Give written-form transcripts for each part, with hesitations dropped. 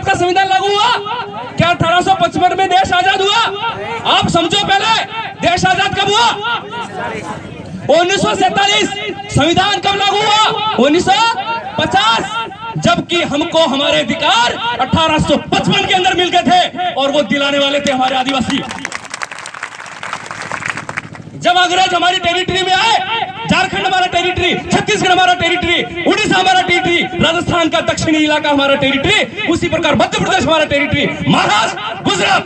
का संविधान लागू हुआ? क्या 1855 में देश आजाद हुआ? आप समझो पहले देश आजाद कब हुआ? 1947। संविधान कब लागू हुआ? 1950। जबकि हमको हमारे अधिकार 1855 के अंदर मिल गए थे और वो दिलाने वाले थे हमारे आदिवासी। जब अंग्रेज हमारी टेरिटरी में आए, झारखंड हमारा टेरिटरी, छत्तीसगढ़ हमारा टेरिटरी, उड़ीसा हमारा टेरिटरी, राजस्थान का दक्षिणी इलाका हमारा टेरिटरी, उसी प्रकार मध्य प्रदेश हमारा टेरिटरी, महाराष्ट्र, गुजरात,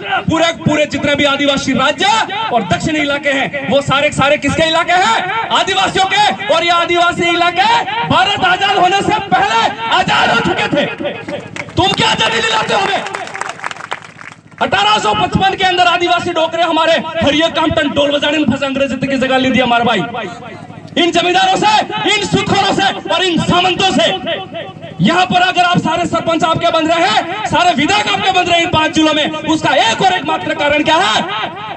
पूरे जितने भी आदिवासी राज्य और दक्षिणी इलाके हैं वो सारे सारे किसके इलाके हैं? आदिवासियों के। और ये आदिवासी इलाके भारत आजाद होने से पहले आजाद हो चुके थे। तुम क्या आजादी दिलाते हो हमें? 1855 के अंदर आदिवासी डोकरे हमारे हरियर कामटन ढोल बजाने में फंसे, अंग्रेज की जगह ले दिया हमारे भाई। इन जमींदारों से, इन सुखोरों से और इन सामंतों से। यहाँ पर अगर आप सारे सरपंच आपके बन रहे हैं, सारे विधायक आपके बन रहे हैं इन 5 जिलों में, उसका एक और एक मात्र कारण क्या है?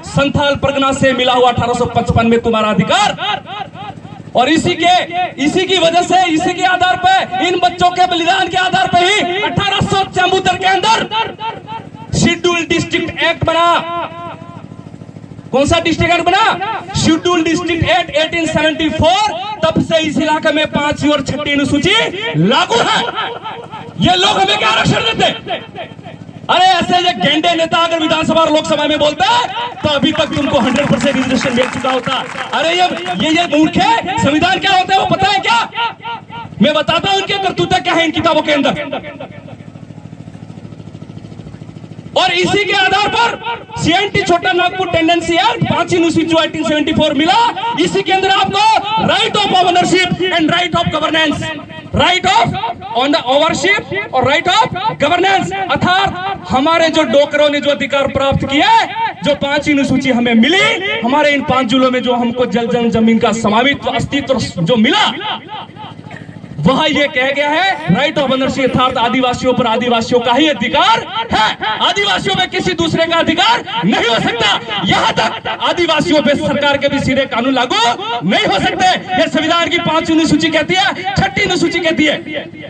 संथाल परगना से मिला हुआ 1855 में तुम्हारा अधिकार। और इसी की वजह से, इसी के आधार पे, इन बच्चों के बलिदान के आधार पे ही 1874 के अंदर शेड्यूल डिस्ट्रिक्ट एक्ट बना। कौन सा डिस्ट्रिक्ट एक्ट बना? Schedule district act 1874। तब से इस इलाके में 5वीं और 6ठी अनुसूची लागू है। ये लोग हमें क्या आरक्षण देते? अरे ऐसे ये गेंडे नेता अगर विधानसभा और लोकसभा में बोलता है तो अभी तक तुमको 100% रिजर्वेशन मिल चुका होता। अरे ये मूर्ख है। संविधान क्या होता है वो पता है क्या? मैं बताता हूं उनके करतूतें क्या है इन किताबों के अंदर। और इसी के आधार पर सीएनटी छोटा नागपुर टेंडेंसी एक्ट 5वीं अनुसूची 1874 मिला। इसी के अंदर आपको right of ownership and right of governance, right of overship और राइट ऑफ गवर्नेंस, अर्थात हमारे जो डोकरों ने जो अधिकार प्राप्त किए, जो 5वीं अनुसूची हमें मिली, हमारे इन 5 जिलों में जो हमको जल जमीन का स्वामित्व अस्तित्व जो मिला, वह ये कह गया है राइट ऑफ ओनरशिप, अर्थात आदिवासियों पर आदिवासियों का ही अधिकार है। आदिवासियों में किसी दूसरे का अधिकार नहीं हो सकता। यहाँ तक आदिवासियों पे सरकार के भी सीधे कानून लागू नहीं हो सकते। ये संविधान की 5वीं अनुसूची कहती है, 6ठी अनुसूची कहती है।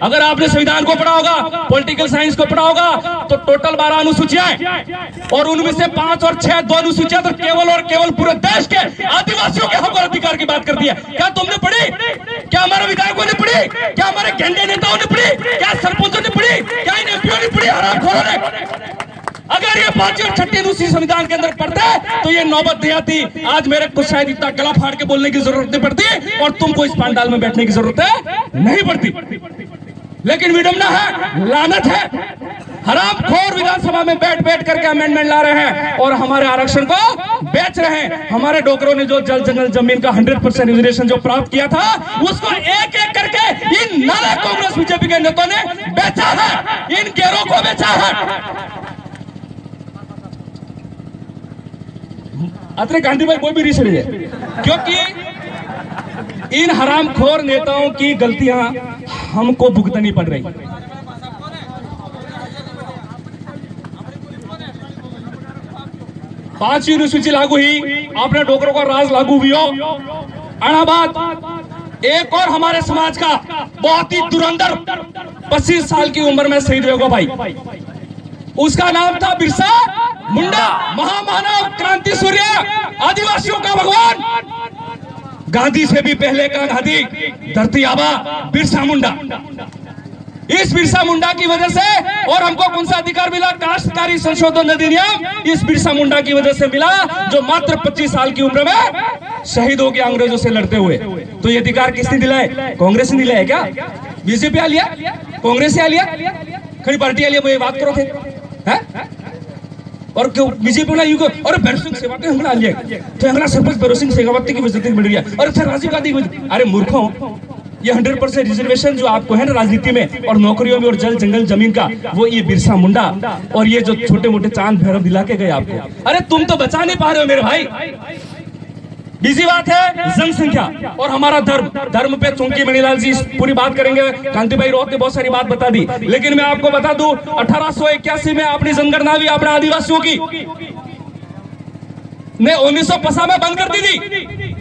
अगर आपने संविधान को पढ़ा होगा, पॉलिटिकल साइंस को पढ़ा होगा, तो टोटल 12 अनुसूचियां और उनमें से 5 और 6 2 अनुसूचियां तो केवल और केवल पूरे देश के आदिवासियों के हक और अधिकार की बात करती है। क्या तुमने पढ़ी? क्या हमारे विधायकों ने पढ़ी? क्या हमारे गेंडे नेताओं ने पढ़ी? क्या सरपंचों ने पढ़ी? क्या इन एमपीओ ने पढ़ी? हरामखोरों ने। अगर ये 5वीं और 6ठी अनुसूची संविधान के अंदर पढ़ते तो ये नौबत नहीं आती। आज मेरे को शायद इतना गला फाड़ के बोलने की जरूरत नहीं पड़ती और तुमको इस पंडाल में बैठने की जरूरत नहीं पड़ती। लेकिन विडंबना है, लानत है, हरामखोर विधानसभा में बैठ करके अमेंडमेंट ला रहे हैं और हमारे आरक्षण को बेच रहे हैं। हमारे डोकरों ने जो जल जंगल जमीन का 100% रिजर्वेशन जो प्राप्त किया था, उसको एक एक करके इन नारे कांग्रेस बीजेपी के नेताओं ने बेचा है, इन गेरों को बेचा है। अतरे गांधी भाई कोई भी रिसड़ी है, क्योंकि इन हरामखोर नेताओं की गलतियां हमको भुगतनी पड़ रही। पांचवी अनुसूची लागू हुई, अपने डोकरों का राज लागू हुई हो। अनाबाद एक और हमारे समाज का बहुत ही धुरंधर 25 साल की उम्र में शहीद होगा भाई, उसका नाम था बिरसा मुंडा, महामानव, क्रांति सूर्य, आदिवासियों का भगवान, गांधी से भी पहले का गांधी, धरती आबा बिरसा मुंडा। इस बिरसा मुंडा की वजह से, और हमको कौन सा अधिकार मिला? काश्तकारी संशोधन अधिनियम इस बिरसा मुंडा की वजह से मिला, जो मात्र 25 साल की उम्र में शहीद हो गया अंग्रेजों से लड़ते हुए। तो ये अधिकार किसने दिलाए? कांग्रेस ने दिलाया क्या? बीजेपी आ लिया? कांग्रेस आ लिया? खड़ी पार्टी आ लिया? वो ये बात करो थे और क्यों बीजेपी ना यूं और भैरव सिंह शेखावत ने हमला लिया, तो हमारा सरपंच भैरव सिंह शेखावत की वजह से मिल गया, और फिर राजीव गांधी की वजह। अरे मूर्खों, ये 100% रिजर्वेशन जो आपको है ना राजनीति में और नौकरियों में और जल जंगल जमीन का, वो ये बिरसा मुंडा और ये जो छोटे मोटे चांद भैरव दिला के गए आपको। अरे तुम तो बचा नहीं पा रहे हो मेरे भाई। बीजी बात है जनसंख्या और हमारा धर्म पे चौंकी मणिलाल जी पूरी बात करेंगे, कांति भाई रोहत ने बहुत सारी बात बता दी, लेकिन मैं आपको बता दूं 1881 में अपनी जनगणना भी अपने आदिवासियों की ने 1950 में बंद कर दी थी।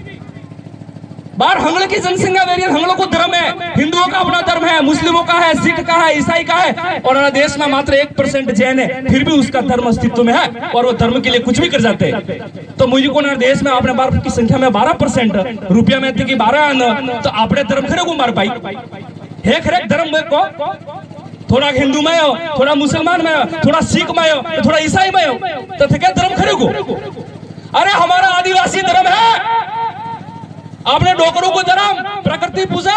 बाहर हंगल की जनसंख्या वेरियन, हंगलों को धर्म है, हिंदुओं का अपना धर्म है, मुस्लिमों का है, सिख का है, ईसाई का है, और देश में मात्र 1% जैन है, फिर भी उसका धर्म अस्तित्व में है और वो धर्म के लिए कुछ भी कर जाते हैं। तो मुझे को ना देश में आपने भारत की संख्या में 12% रुपया में थी कि 12 तो आपने धर्म खरे को मार पाई है, खरे धर्म को थोड़ा हिंदू में हो, थोड़ा मुसलमान में हो, थोड़ा सिख में हो, थोड़ा ईसाई में हो, तो क्या धर्म खरे को? अरे हमारा आदिवासी धर्म है, आपने डोकरों को धर्म, प्रकृति पूजा,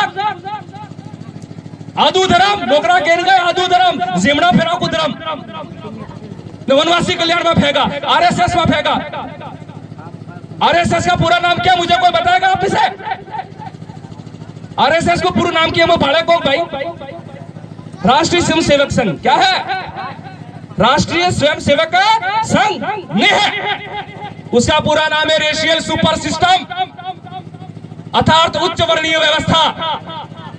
आदू धर्म, डोकरा केर गए आदू धर्म, जिमड़ा फेरा को धर्म, वनवासी कल्याण में फेंका, आरएसएस में फेंका। आरएसएस का पूरा नाम क्या मुझे कोई बताएगा आप इसे? आरएसएस को पूरा नाम क्या मैं भाड़े को भाई? राष्ट्रीय स्वयं सेवक संघ क्या है? राष्ट्रीय स्वयं सेवक संघ नहीं है, उसका पूरा नाम है रेशियल सुपर सिस्टम, अर्थात उच्च वर्णीय व्यवस्था,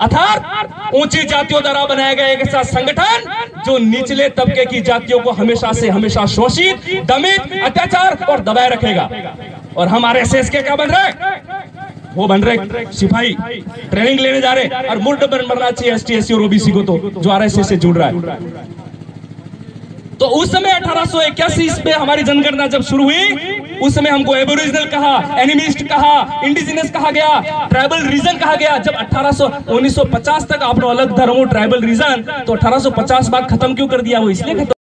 अर्थात ऊंची जातियों द्वारा बनाया गया एक ऐसा संगठन जो निचले तबके की जातियों को हमेशा से हमेशा शोषित, दमित, अत्याचार और दबाए रखेगा। और हम आरएसएस के क्या बन रहे? वो बन रहे सिपाही, ट्रेनिंग लेने जा रहे, और मुर्द बनना चाहिए एसटी एससी और ओबीसी को, तो जो आरएसएस से जुड़ रहा है। तो उस समय 1881 में हमारी जनगणना जब शुरू हुई, उस समय हमको एबोरिजिनल कहा, एनिमिस्ट कहा, इंडिजिनस कहा गया, ट्राइबल रीजन कहा गया। जब 1950 तक आपने अलग धर्मों ट्राइबल रीजन, तो 1850 बाद खत्म क्यों कर दिया? वो इसलिए खत्म